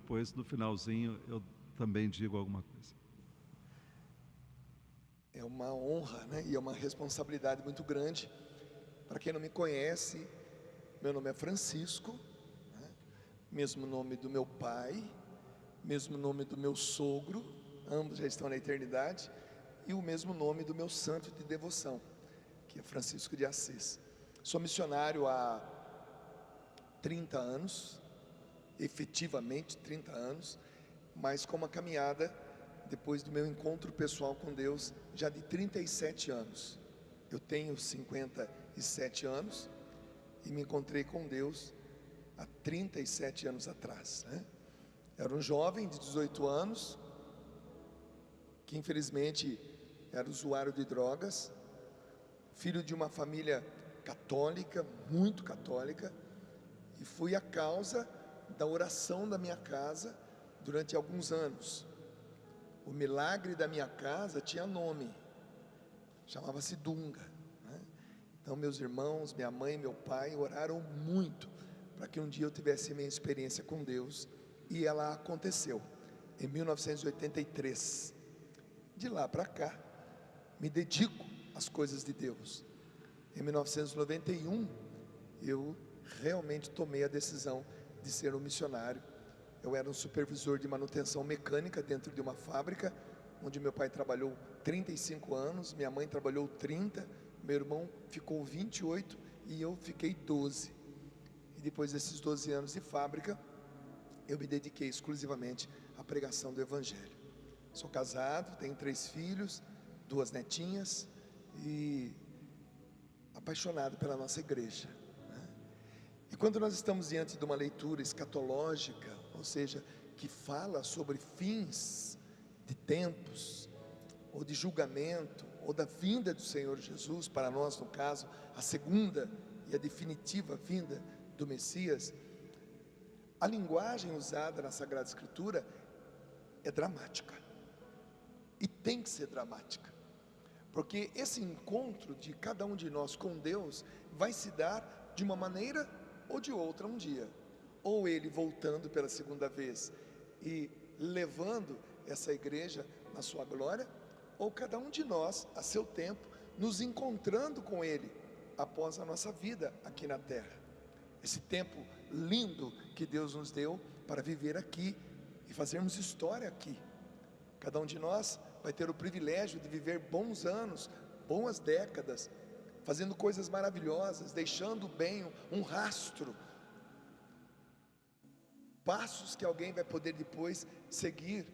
depois, no finalzinho, eu também digo alguma coisa. É uma honra, né? E é uma responsabilidade muito grande. Para quem não me conhece, meu nome é Francisco, né? Mesmo nome do meu pai, mesmo nome do meu sogro, ambos já estão na eternidade, e o mesmo nome do meu santo de devoção, que é Francisco de Assis. Sou missionário há 30 anos, efetivamente 30 anos, mas com uma caminhada, depois do meu encontro pessoal com Deus, já de 37 anos. Eu tenho 57 anos e me encontrei com Deus há 37 anos atrás, né? Era um jovem de 18 anos, que infelizmente era usuário de drogas, filho de uma família católica, muito católica, e fui a causa da oração da minha casa durante alguns anos. O milagre da minha casa tinha nome, chamava-se Dunga, né? Então meus irmãos, minha mãe e meu pai oraram muito para que um dia eu tivesse minha experiência com Deus, e ela aconteceu em 1983. De lá para cá, me dedico às coisas de Deus. Em 1991, eu realmente tomei a decisão de ser um missionário. Eu era um supervisor de manutenção mecânica dentro de uma fábrica, onde meu pai trabalhou 35 anos, minha mãe trabalhou 30, meu irmão ficou 28 e eu fiquei 12. E depois desses 12 anos de fábrica, eu me dediquei exclusivamente à pregação do Evangelho. Sou casado, tenho 3 filhos, 2 netinhas e apaixonado pela nossa igreja, né? E quando nós estamos diante de uma leitura escatológica, ou seja, que fala sobre fins de tempos, ou de julgamento, ou da vinda do Senhor Jesus, para nós no caso, a segunda e a definitiva vinda do Messias, a linguagem usada na Sagrada Escritura é dramática, e tem que ser dramática, porque esse encontro de cada um de nós com Deus vai se dar de uma maneira ou de outra um dia, ou Ele voltando pela segunda vez e levando essa igreja na sua glória, ou cada um de nós a seu tempo nos encontrando com Ele após a nossa vida aqui na terra. Esse tempo lindo que Deus nos deu para viver aqui e fazermos história aqui. Cada um de nós vai ter o privilégio de viver bons anos, boas décadas, fazendo coisas maravilhosas, deixando bem um rastro, passos que alguém vai poder depois seguir,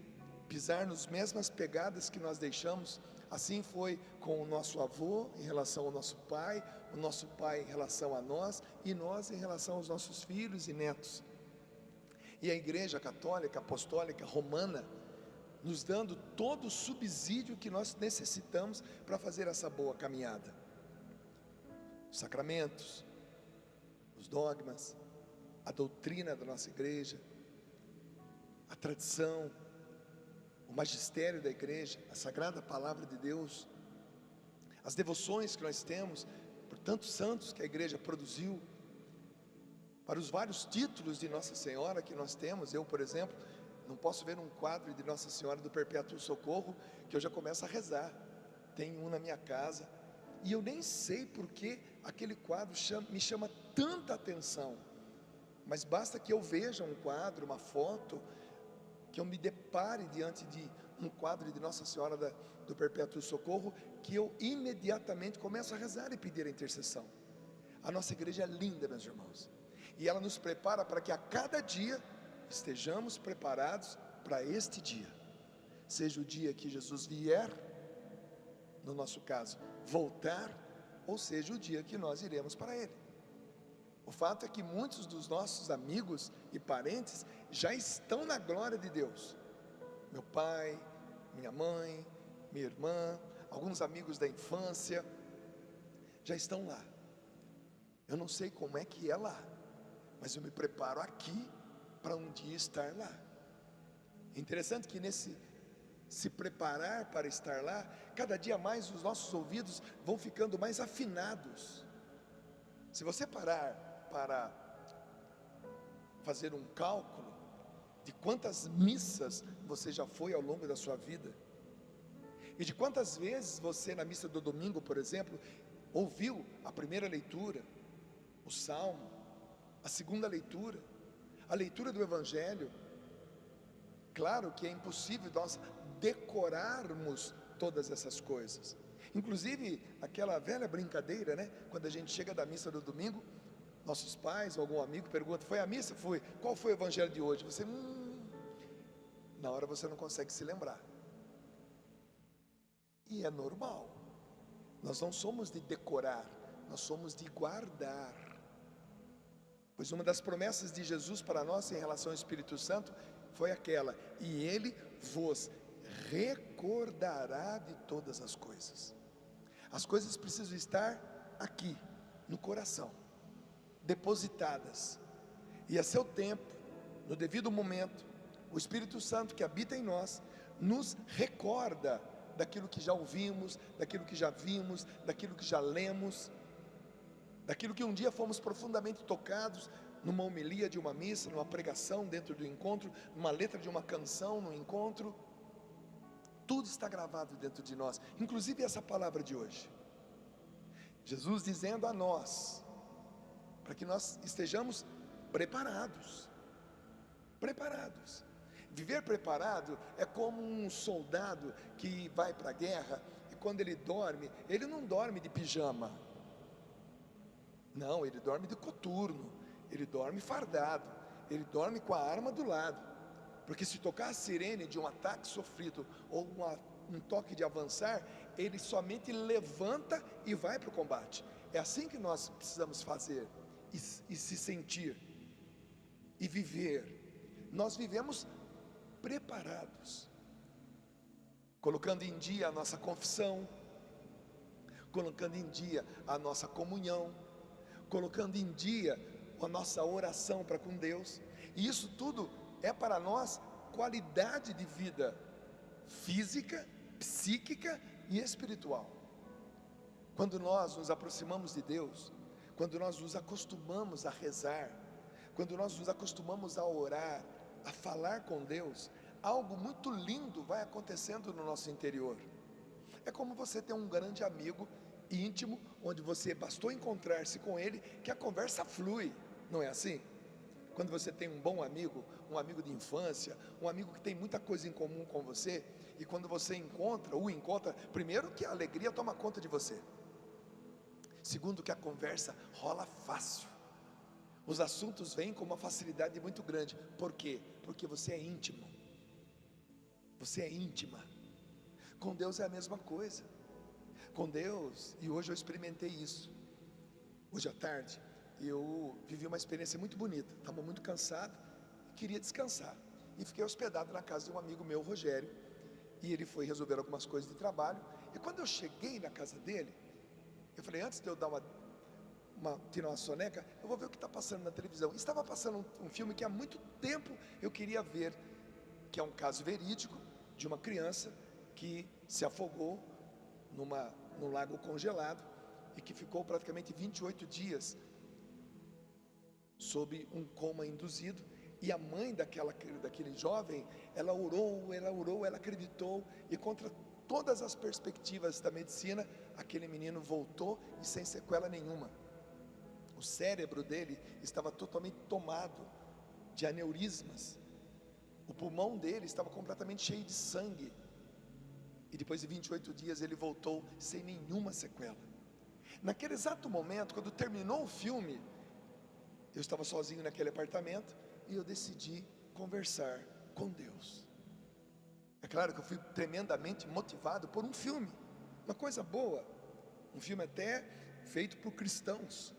pisar nas mesmas pegadas que nós deixamos. Assim foi com o nosso avô em relação ao nosso pai, o nosso pai em relação a nós, e nós em relação aos nossos filhos e netos. E a Igreja Católica, Apostólica, Romana, nos dando todo o subsídio que nós necessitamos para fazer essa boa caminhada. Os sacramentos, os dogmas, a doutrina da nossa igreja, a tradição, o magistério da igreja, a sagrada palavra de Deus, as devoções que nós temos por tantos santos que a igreja produziu, para os vários títulos de Nossa Senhora que nós temos. Eu, por exemplo, não posso ver um quadro de Nossa Senhora do Perpétuo Socorro que eu já começo a rezar. Tem um na minha casa, e eu nem sei porque aquele quadro me chama tanta atenção, mas basta que eu veja um quadro, uma foto, que eu me depare diante de um quadro de Nossa Senhora do Perpétuo Socorro, que eu imediatamente começo a rezar e pedir a intercessão. A nossa igreja é linda, meus irmãos, e ela nos prepara para que a cada dia estejamos preparados para este dia, seja o dia que Jesus vier, no nosso caso, voltar, ou seja o dia que nós iremos para Ele. O fato é que muitos dos nossos amigos e parentes já estão na glória de Deus. Meu pai, minha mãe, minha irmã, alguns amigos da infância já estão lá. Eu não sei como é que é lá, mas eu me preparo aqui para um dia estar lá. É interessante que nesse se preparar para estar lá, cada dia mais os nossos ouvidos vão ficando mais afinados. Se você parar para fazer um cálculo, de quantas missas você já foi ao longo da sua vida, e de quantas vezes você, na missa do domingo, por exemplo, ouviu a primeira leitura, o salmo, a segunda leitura, a leitura do Evangelho. Claro que é impossível nós decorarmos todas essas coisas. Inclusive, aquela velha brincadeira, né? Quando a gente chega da missa do domingo, nossos pais ou algum amigo pergunta: foi à missa? Fui. Qual foi o Evangelho de hoje? Você, na hora você não consegue se lembrar. E é normal. Nós não somos de decorar, nós somos de guardar. Pois uma das promessas de Jesus para nós em relação ao Espírito Santo foi aquela: e Ele vos recordará de todas as coisas. As coisas precisam estar aqui, no coração, depositadas, e a seu tempo, no devido momento, o Espírito Santo que habita em nós, nos recorda daquilo que já ouvimos, daquilo que já vimos, daquilo que já lemos, daquilo que um dia fomos profundamente tocados, numa homilia de uma missa, numa pregação dentro do encontro, numa letra de uma canção no encontro. Tudo está gravado dentro de nós, inclusive essa palavra de hoje. Jesus dizendo a nós, para que nós estejamos preparados. Preparados. Viver preparado é como um soldado que vai para a guerra, e quando ele dorme, ele não dorme de pijama. Não, ele dorme de coturno, ele dorme fardado, ele dorme com a arma do lado, porque se tocar a sirene de um ataque sofrido, ou um toque de avançar, ele somente levanta e vai para o combate. É assim que nós precisamos fazer, e se sentir, e viver. Nós vivemos preparados, colocando em dia a nossa confissão, colocando em dia a nossa comunhão, colocando em dia a nossa oração para com Deus. E isso tudo é para nós qualidade de vida física, psíquica e espiritual. Quando nós nos aproximamos de Deus, quando nós nos acostumamos a rezar, quando nós nos acostumamos a orar, a falar com Deus, algo muito lindo vai acontecendo no nosso interior. É como você ter um grande amigo íntimo, onde você bastou encontrar-se com ele, que a conversa flui, não é assim? Quando você tem um bom amigo, um amigo de infância, um amigo que tem muita coisa em comum com você, e quando você o encontra, primeiro que a alegria toma conta de você, segundo que a conversa rola fácil, os assuntos vêm com uma facilidade muito grande. Por quê? Porque você é íntimo, você é íntima. Com Deus é a mesma coisa. Com Deus, e hoje eu experimentei isso. Hoje à tarde eu vivi uma experiência muito bonita. Estava muito cansado, queria descansar, e fiquei hospedado na casa de um amigo meu, Rogério, e ele foi resolver algumas coisas de trabalho. E quando eu cheguei na casa dele, eu falei: antes de eu dar tirar uma soneca, eu vou ver o que está passando na televisão. E estava passando um filme que há muito tempo eu queria ver, que é um caso verídico de uma criança que se afogou num lago congelado, e que ficou praticamente 28 dias sob um coma induzido. E a mãe daquele jovem, ela orou, ela acreditou, e contra todas as perspectivas da medicina, aquele menino voltou e sem sequela nenhuma. O cérebro dele estava totalmente tomado de aneurismas, o pulmão dele estava completamente cheio de sangue, e depois de 28 dias ele voltou sem nenhuma sequela. Naquele exato momento, quando terminou o filme, eu estava sozinho naquele apartamento, e eu decidi conversar com Deus. É claro que eu fui tremendamente motivado por um filme, uma coisa boa, um filme até feito por cristãos,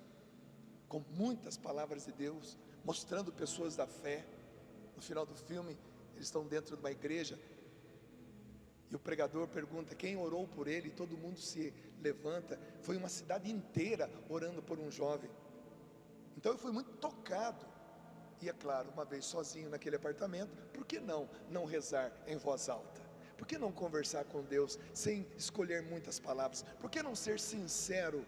com muitas palavras de Deus, mostrando pessoas da fé. No final do filme, eles estão dentro de uma igreja, e o pregador pergunta quem orou por ele, e todo mundo se levanta. Foi uma cidade inteira orando por um jovem. Então eu fui muito tocado. E é claro, uma vez sozinho naquele apartamento, por que não rezar em voz alta? Por que não conversar com Deus sem escolher muitas palavras? Por que não ser sincero,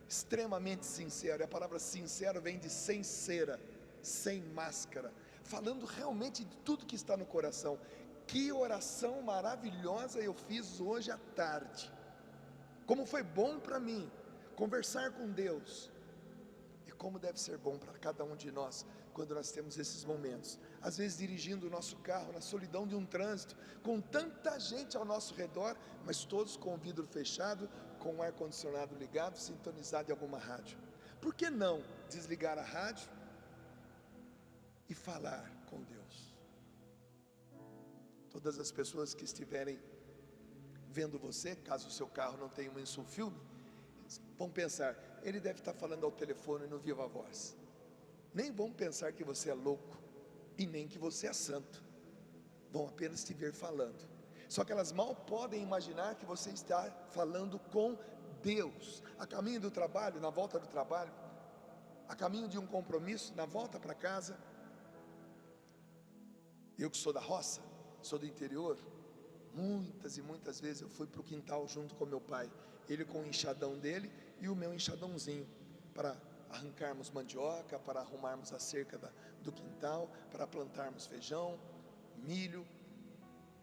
extremamente sincero? E a palavra sincero vem de sem cera, sem máscara, falando realmente de tudo que está no coração. Que oração maravilhosa eu fiz hoje à tarde. Como foi bom para mim conversar com Deus. E como deve ser bom para cada um de nós quando nós temos esses momentos. Às vezes dirigindo o nosso carro na solidão de um trânsito, com tanta gente ao nosso redor, mas todos com o vidro fechado, com o ar-condicionado ligado, sintonizado em alguma rádio. Por que não desligar a rádio e falar com Deus? Todas as pessoas que estiverem vendo você, caso o seu carro não tenha um insufilme, vão pensar, ele deve estar falando ao telefone no viva voz. Nem vão pensar que você é louco e nem que você é santo. Vão apenas te ver falando. Só que elas mal podem imaginar que você está falando com Deus. A caminho do trabalho, na volta do trabalho, a caminho de um compromisso, na volta para casa. Eu que sou da roça, sou do interior, muitas e muitas vezes eu fui para o quintal junto com meu pai, ele com o enxadão dele e o meu enxadãozinho, para arrancarmos mandioca, para arrumarmos a cerca do quintal, para plantarmos feijão, milho,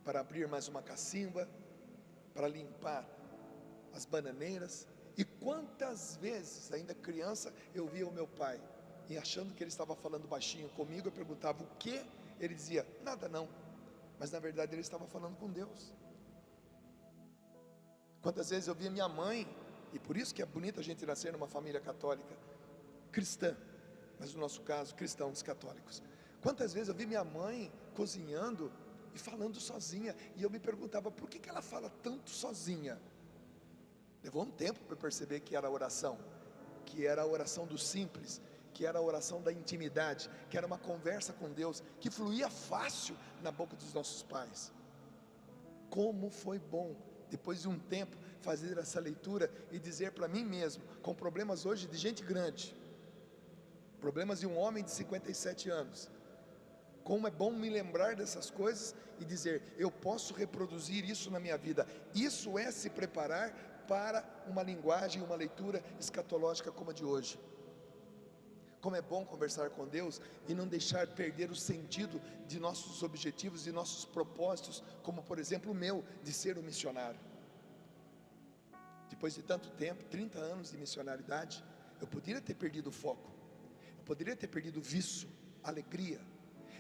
para abrir mais uma cacimba, para limpar as bananeiras. E quantas vezes, ainda criança, eu via o meu pai, e achando que ele estava falando baixinho comigo, eu perguntava o quê? Ele dizia, nada não, mas na verdade ele estava falando com Deus. Quantas vezes eu via minha mãe, e por isso que é bonito a gente nascer numa família católica, cristã, mas no nosso caso, cristãos católicos. Quantas vezes eu vi minha mãe cozinhando e falando sozinha, e eu me perguntava, por que ela fala tanto sozinha? Levou um tempo para perceber que era oração, que era a oração do simples, que era a oração da intimidade, que era uma conversa com Deus, que fluía fácil na boca dos nossos pais. Como foi bom, depois de um tempo, fazer essa leitura e dizer para mim mesmo, com problemas hoje de gente grande, problemas de um homem de 57 anos, como é bom me lembrar dessas coisas e dizer, eu posso reproduzir isso na minha vida. Isso é se preparar para uma linguagem, uma leitura escatológica como a de hoje. Como é bom conversar com Deus e não deixar perder o sentido de nossos objetivos e nossos propósitos, como por exemplo o meu, de ser um missionário. Depois de tanto tempo, 30 anos de missionariedade, eu poderia ter perdido o foco, eu poderia ter perdido o vício, a alegria,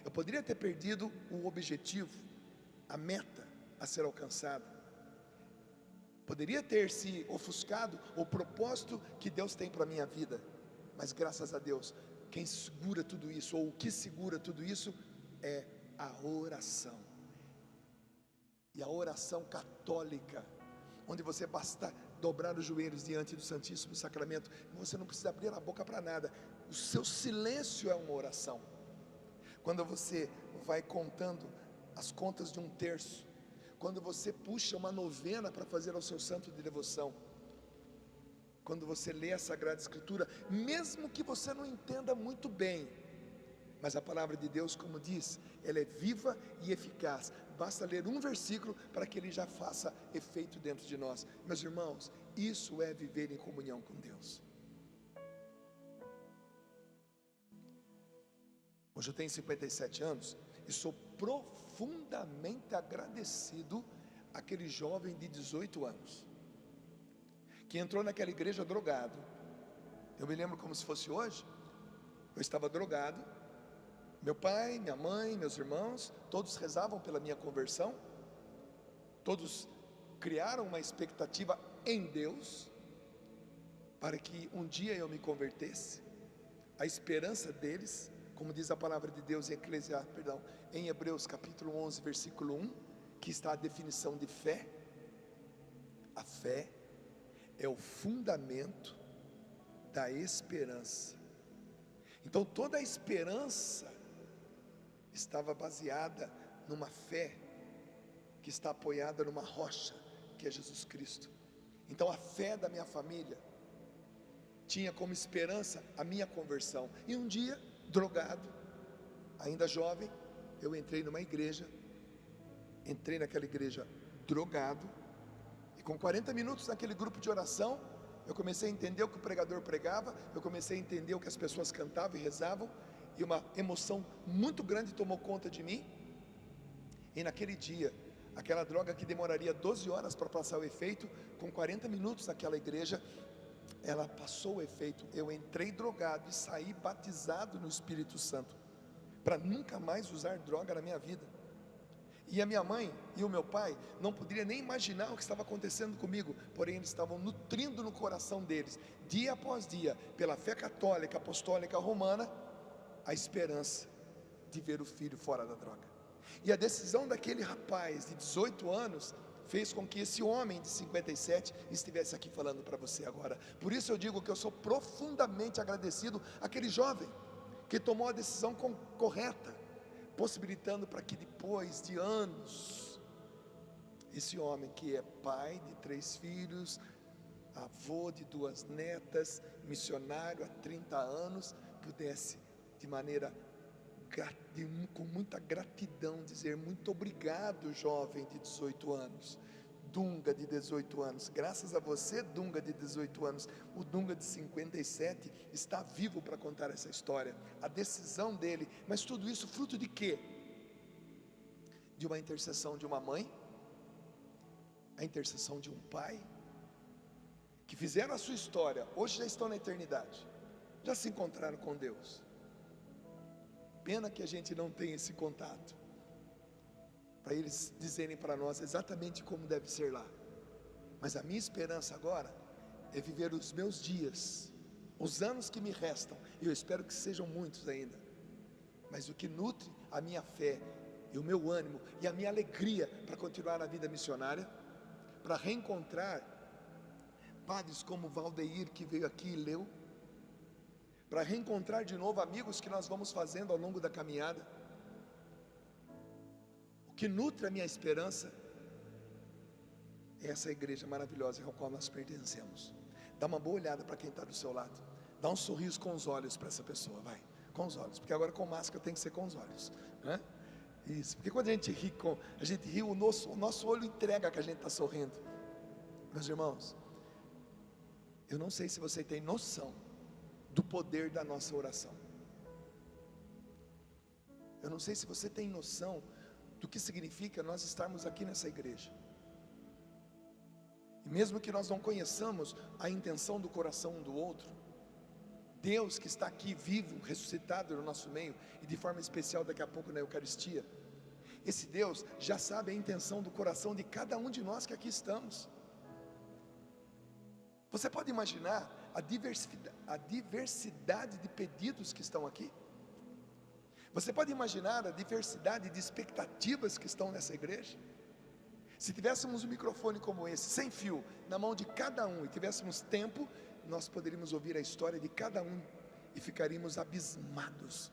eu poderia ter perdido o objetivo, a meta a ser alcançada, poderia ter se ofuscado o propósito que Deus tem para a minha vida. Mas graças a Deus, quem segura tudo isso, ou o que segura tudo isso, é a oração. E a oração católica, onde você basta dobrar os joelhos diante do Santíssimo Sacramento, e você não precisa abrir a boca para nada, o seu silêncio é uma oração. Quando você vai contando as contas de um terço, quando você puxa uma novena para fazer ao seu santo de devoção, quando você lê a Sagrada Escritura, mesmo que você não entenda muito bem, mas a palavra de Deus, como diz, ela é viva e eficaz, basta ler um versículo para que ele já faça efeito dentro de nós. Meus irmãos, isso é viver em comunhão com Deus. Hoje eu tenho 57 anos e sou profundamente agradecido àquele jovem de 18 anos, que entrou naquela igreja drogado. Eu me lembro como se fosse hoje. Eu estava drogado, meu pai, minha mãe, meus irmãos, todos rezavam pela minha conversão, todos criaram uma expectativa em Deus, para que um dia eu me convertesse. A esperança deles, como diz a palavra de Deus em Hebreus capítulo 11, versículo 1, que está a definição de fé. A fé é o fundamento da esperança. Então toda a esperança estava baseada numa fé que está apoiada numa rocha, que é Jesus Cristo. Então a fé da minha família tinha como esperança a minha conversão. E um dia, drogado, ainda jovem, eu entrei numa igreja, entrei naquela igreja drogado, e com 40 minutos naquele grupo de oração, eu comecei a entender o que o pregador pregava, eu comecei a entender o que as pessoas cantavam e rezavam, e uma emoção muito grande tomou conta de mim. E naquele dia, aquela droga que demoraria 12 horas para passar o efeito, com 40 minutos naquela igreja, ela passou o efeito. Eu entrei drogado e saí batizado no Espírito Santo, para nunca mais usar droga na minha vida. E a minha mãe e o meu pai não poderiam nem imaginar o que estava acontecendo comigo, porém eles estavam nutrindo no coração deles, dia após dia, pela fé católica, apostólica, romana, a esperança de ver o filho fora da droga. E a decisão daquele rapaz de 18 anos fez com que esse homem de 57 estivesse aqui falando para você agora. Por isso eu digo que eu sou profundamente agradecido àquele jovem que tomou a decisão correta, possibilitando para que depois de anos, esse homem que é pai de 3 filhos, avô de 2 netas, missionário há 30 anos, pudesse de maneira com muita gratidão dizer: muito obrigado, jovem de 18 anos, Dunga de 18 anos, graças a você, Dunga de 18 anos, o Dunga de 57 está vivo para contar essa história, a decisão dele. Mas tudo isso fruto de quê? De uma intercessão de uma mãe, a intercessão de um pai, que fizeram a sua história, hoje já estão na eternidade, já se encontraram com Deus. Pena que a gente não tem esse contato, para eles dizerem para nós exatamente como deve ser lá. Mas a minha esperança agora é viver os meus dias, os anos que me restam, e eu espero que sejam muitos ainda, mas o que nutre a minha fé, e o meu ânimo, e a minha alegria para continuar na vida missionária, para reencontrar padres como Valdeir, que veio aqui e leu, para reencontrar de novo amigos que nós vamos fazendo ao longo da caminhada. O que nutre a minha esperança é essa igreja maravilhosa ao qual nós pertencemos. Dá uma boa olhada para quem está do seu lado, dá um sorriso com os olhos para essa pessoa, vai, com os olhos, porque agora com máscara tem que ser com os olhos, né? Isso, porque quando a gente ri, o nosso olho entrega que a gente está sorrindo. Meus irmãos, eu não sei se você tem noção do poder da nossa oração. Eu não sei se você tem noção do que significa nós estarmos aqui nessa igreja. E mesmo que nós não conheçamos a intenção do coração um do outro, Deus que está aqui vivo, ressuscitado no nosso meio, e de forma especial daqui a pouco na Eucaristia, esse Deus já sabe a intenção do coração de cada um de nós que aqui estamos. Você pode imaginar a diversidade de pedidos que estão aqui? Você pode imaginar a diversidade de expectativas que estão nessa igreja? Se tivéssemos um microfone como esse, sem fio, na mão de cada um, e tivéssemos tempo, nós poderíamos ouvir a história de cada um, e ficaríamos abismados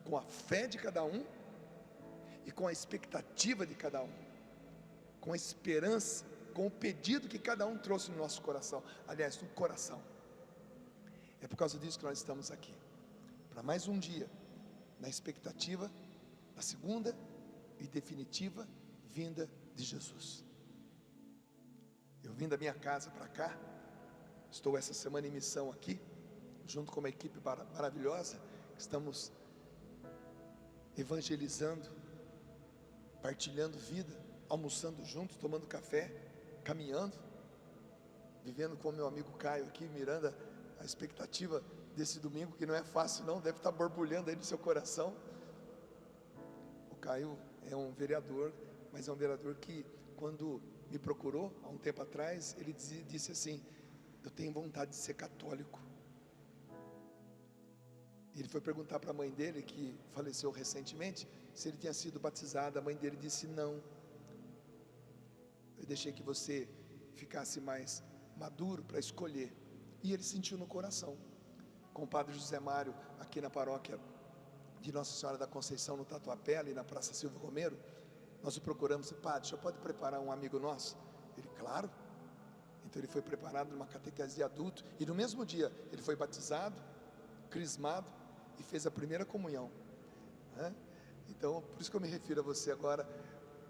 com a fé de cada um, e com a expectativa de cada um, com a esperança, com o pedido que cada um trouxe no nosso coração, aliás, no coração. É por causa disso que nós estamos aqui, para mais um dia, na expectativa da segunda e definitiva vinda de Jesus. Eu vim da minha casa para cá, estou essa semana em missão aqui, junto com uma equipe maravilhosa, estamos evangelizando, partilhando vida, almoçando juntos, tomando café, caminhando, vivendo com meu amigo Caio aqui, Miranda, a expectativa desse domingo, que não é fácil não, deve estar borbulhando aí no seu coração. O Caio é um vereador, mas é um vereador que, quando me procurou, há um tempo atrás, ele disse assim: eu tenho vontade de ser católico. Ele foi perguntar para a mãe dele, que faleceu recentemente, se ele tinha sido batizado. A mãe dele disse: não, eu deixei que você ficasse mais maduro para escolher. E ele sentiu no coração. Com o padre José Mário, aqui na paróquia de Nossa Senhora da Conceição, no Tatuapé, ali na Praça Silvio Romero, nós o procuramos: padre, o senhor pode preparar um amigo nosso? Ele: claro. Então ele foi preparado numa catequese de adulto, e no mesmo dia ele foi batizado, crismado, e fez a primeira comunhão, né? Então, por isso que eu me refiro a você agora,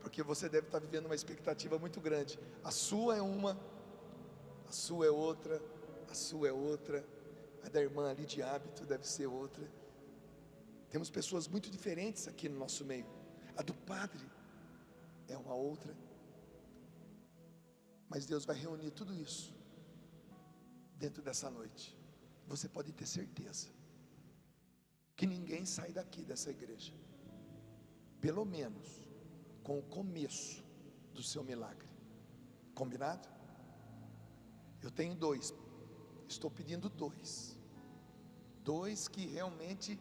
porque você deve estar vivendo uma expectativa muito grande. A sua é uma, a sua é outra, a sua é outra, a da irmã ali de hábito deve ser outra. Temos pessoas muito diferentes aqui no nosso meio. A do padre é uma outra. Mas Deus vai reunir tudo isso dentro dessa noite. Você pode ter certeza que ninguém sai daqui dessa igreja, pelo menos com o começo do seu milagre. Combinado? Eu tenho 2. Estou pedindo 2. 2 que realmente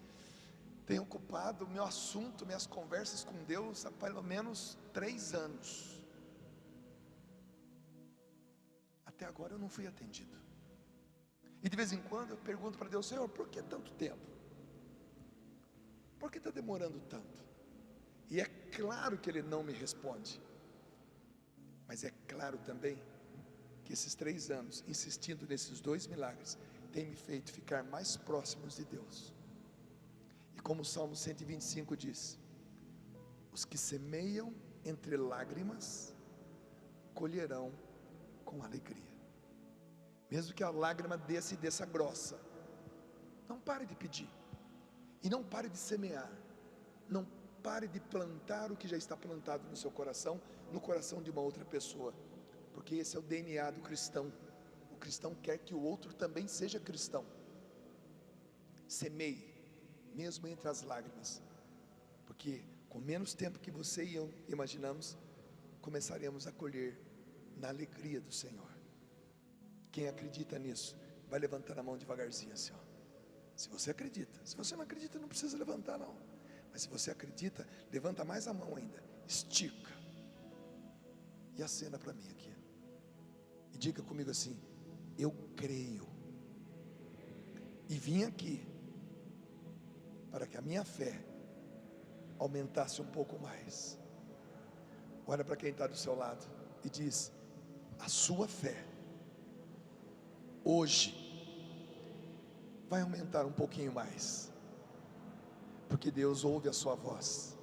têm ocupado o meu assunto, minhas conversas com Deus há pelo menos 3 anos. Até agora eu não fui atendido. E de vez em quando eu pergunto para Deus: Senhor, por que tanto tempo? Por que está demorando tanto? E é claro que Ele não me responde. Mas é claro também que esses 3 anos, insistindo nesses 2 milagres, tem me feito ficar mais próximos de Deus. E como o Salmo 125 diz: os que semeiam entre lágrimas, colherão com alegria. Mesmo que a lágrima desça grossa, não pare de pedir, e não pare de semear, não pare de plantar o que já está plantado no seu coração, no coração de uma outra pessoa, porque esse é o DNA do cristão. O cristão quer que o outro também seja cristão. Semeie, mesmo entre as lágrimas, porque com menos tempo que você e eu imaginamos, começaremos a colher na alegria do Senhor. Quem acredita nisso, vai levantando a mão devagarzinho assim, ó. Se você acredita. Se você não acredita, não precisa levantar não. Mas se você acredita, levanta mais a mão ainda, estica e acena para mim aqui, e diga comigo assim: eu creio, e vim aqui para que a minha fé aumentasse um pouco mais. Olha para quem está do seu lado e diz: a sua fé hoje vai aumentar um pouquinho mais, porque Deus ouve a sua voz.